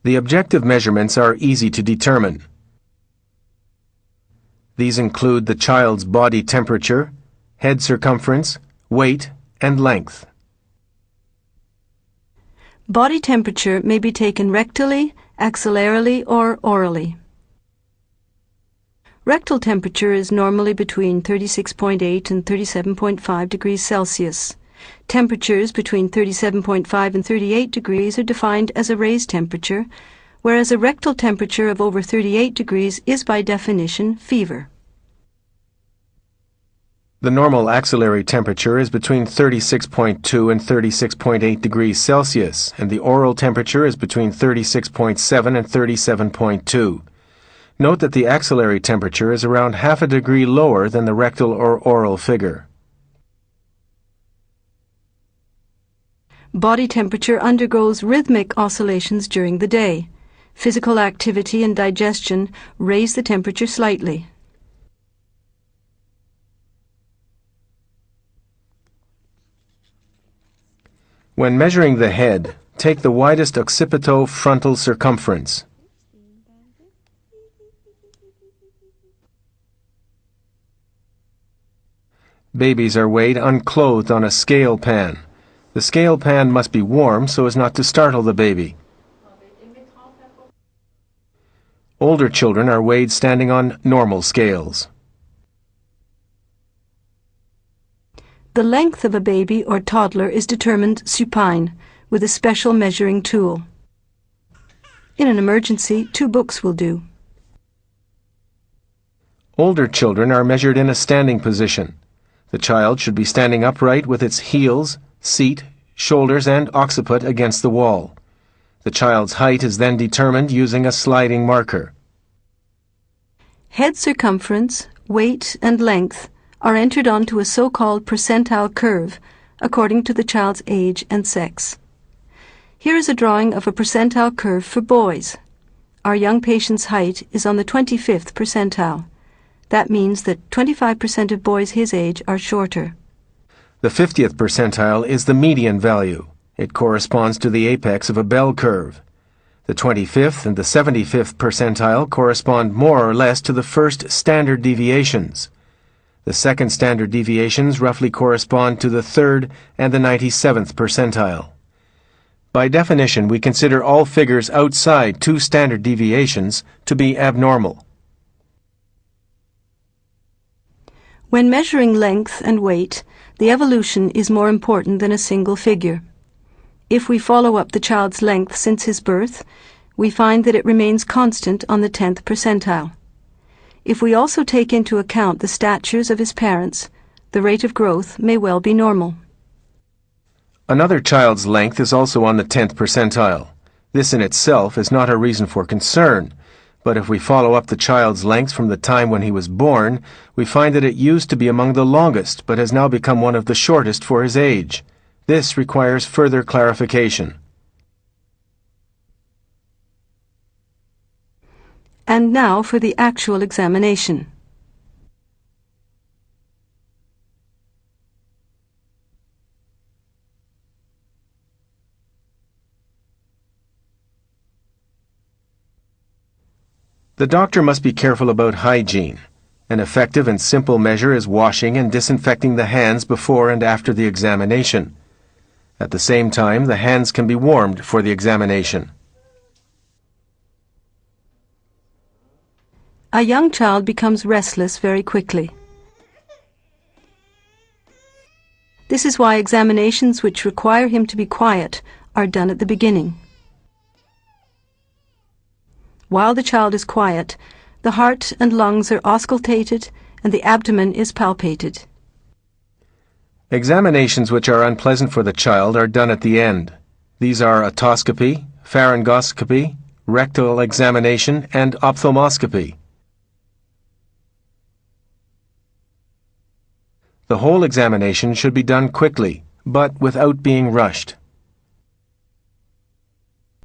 The objective measurements are easy to determine. These include the child's body temperature, head circumference, weight, and length. Body temperature may be taken rectally, axillarily, or orally. Rectal temperature is normally between 36.8 and 37.5 degrees Celsius. Temperatures between 37.5 and 38 degrees are defined as a raised temperature, whereas a rectal temperature of over 38 degrees is by definition fever. The normal axillary temperature is between 36.2 and 36.8 degrees Celsius, and the oral temperature is between 36.7 and 37.2. Note that the axillary temperature is around half a degree lower than the rectal or oral figure. Body temperature undergoes rhythmic oscillations during the day. Physical activity and digestion raise the temperature slightly. When measuring the head, take the widest occipito-frontal circumference. Babies are weighed unclothed on a scale pan. The scale pan must be warm so as not to startle the baby. Older children are weighed standing on normal scales. The length of a baby or toddler is determined supine with a special measuring tool. In an emergency, 2 books will do. Older children are measured in a standing position. The child should be standing upright with its heels, seat, shoulders, and occiput against the wall. The child's height is then determined using a sliding marker. Head circumference, weight, and length are entered onto a so-called percentile curve according to the child's age and sex. Here is a drawing of a percentile curve for boys. Our young patient's height is on the 25th percentile. That means that 25% of boys his age are shorter. The 50th percentile is the median value. It corresponds to the apex of a bell curve. The 25th and the 75th percentile correspond more or less to the first standard deviations. The second standard deviations roughly correspond to the 3rd and the 97th percentile. By definition, we consider all figures outside 2 standard deviations to be abnormal. When measuring length and weight, the evolution is more important than a single figure. If we follow up the child's length since his birth, we find that it remains constant on the 10th percentile. If we also take into account the statures of his parents, the rate of growth may well be normal. Another child's length is also on the 10th percentile. This in itself is not a reason for concern, but if we follow up the child's length from the time when he was born, we find that it used to be among the longest but has now become one of the shortest for his age. This requires further clarification. And now for the actual examination. The doctor must be careful about hygiene. An effective and simple measure is washing and disinfecting the hands before and after the examination. At the same time, the hands can be warmed for the examination. A young child becomes restless very quickly. This is why examinations which require him to be quiet are done at the beginning. While the child is quiet, the heart and lungs are auscultated and the abdomen is palpated. Examinations which are unpleasant for the child are done at the end. These are otoscopy, pharyngoscopy, rectal examination, and ophthalmoscopy. The whole examination should be done quickly, but without being rushed.